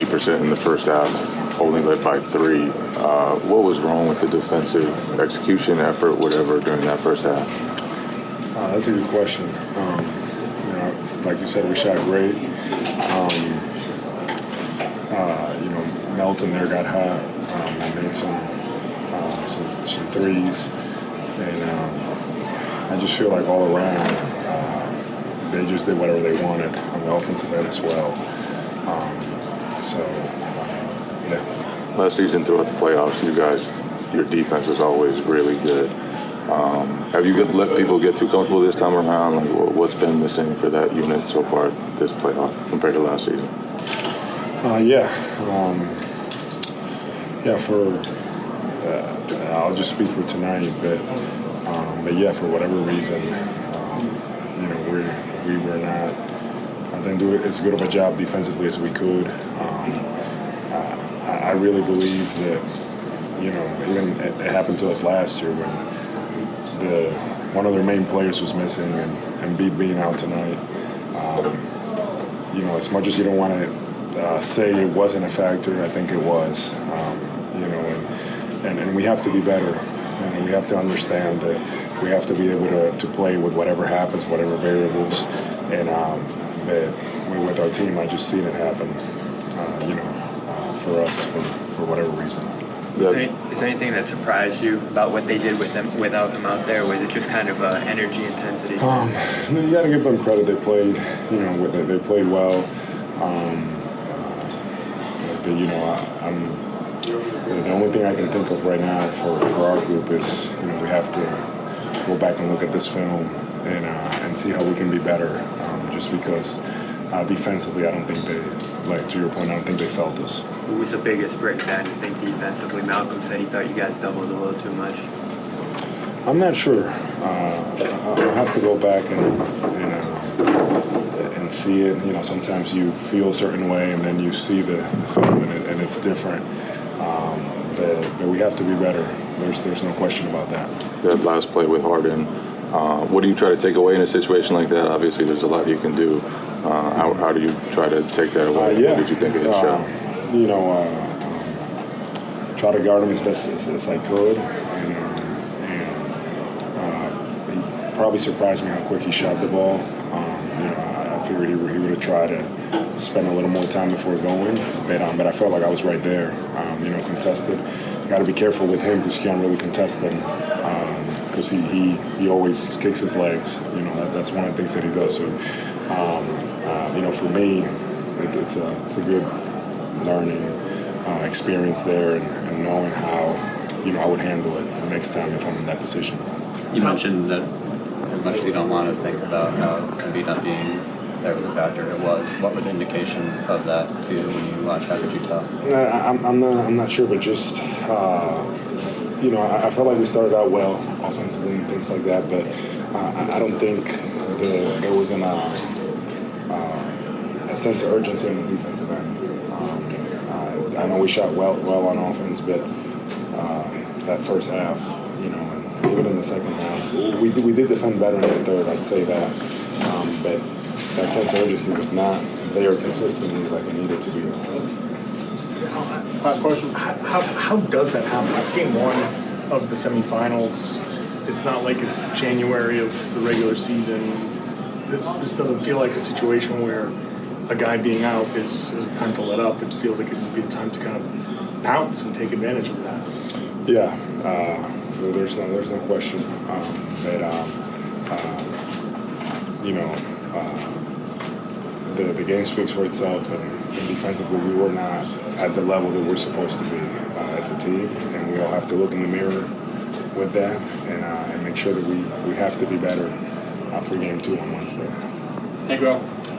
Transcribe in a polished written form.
50% in the first half, only led by 3. What was wrong with the defensive execution effort, whatever, during that first half? That's a good question. Like you said, we shot great. Melton there got hot. We made some threes, and I just feel like all around they just did whatever they wanted on the offensive end as well. Yeah. Last season, throughout the playoffs, your defense was always really good. Have you let people get too comfortable this time around? Like, what's been missing for that unit so far this playoff compared to last season? I'll just speak for tonight, but yeah, for whatever reason, we were not. I didn't do as good of a job defensively as we could. I really believe that, even it happened to us last year when one of their main players was missing, and Embiid being out tonight. As much as you don't want to say it wasn't a factor, I think it was. And we have to be better, and we have to understand that we have to be able to play with whatever happens, whatever variables, and that with our team, I just seen it happen. For us, for whatever reason. Is there anything that surprised you about what they did without him out there? Was it just kind of energy intensity? You got to give them credit. They played, they played well. The only thing I can think of right now for our group is, we have to go back and look at this film and see how we can be better. Just because defensively, I don't think they, to your point, I don't think they felt us. Who was the biggest breakdown, you think, defensively? Malcolm said he thought you guys doubled a little too much. I'm not sure. I'll have to go back and see it. Sometimes you feel a certain way, and then you see the film, and it's different. But we have to be better. There's no question about that. That last play with Harden, what do you try to take away in a situation like that? Obviously, there's a lot you can do. How do you try to take that away? What did you think of his shot? Try to guard him as best as I could, he probably surprised me how quick he shot the ball. I figured he would have tried to spend a little more time before going, but I felt like I was right there. Contested. You got to be careful with him because you can't really contest him because he always kicks his legs. That's one of the things that he does. So, for me, it's a good learning experience there, and knowing how I would handle it next time if I'm in that position. You mentioned that as much as you don't want to think about how Embiid not being there was a factor, it was. What were the indications of that too when you watched? How could you tell? I'm not sure, but just I felt like we started out well offensively and things like that, but I don't think there was a sense of urgency on the defensive end. I know we shot well on offense, but that first half, and even in the second half, we did defend better in the third. I'd say that, but that sense of urgency was not there consistently like it needed to be. Last question. How does that happen? It's game 1 of the semifinals. It's not like it's January of the regular season. This doesn't feel like a situation where a guy being out is a time to let up. It feels like it would be a time to kind of pounce and take advantage of that. Yeah, there's no question the game speaks for itself, and defensively we were not at the level that we're supposed to be as a team, and we all have to look in the mirror with that and make sure that we have to be better for game 2 on Wednesday. Thank you all.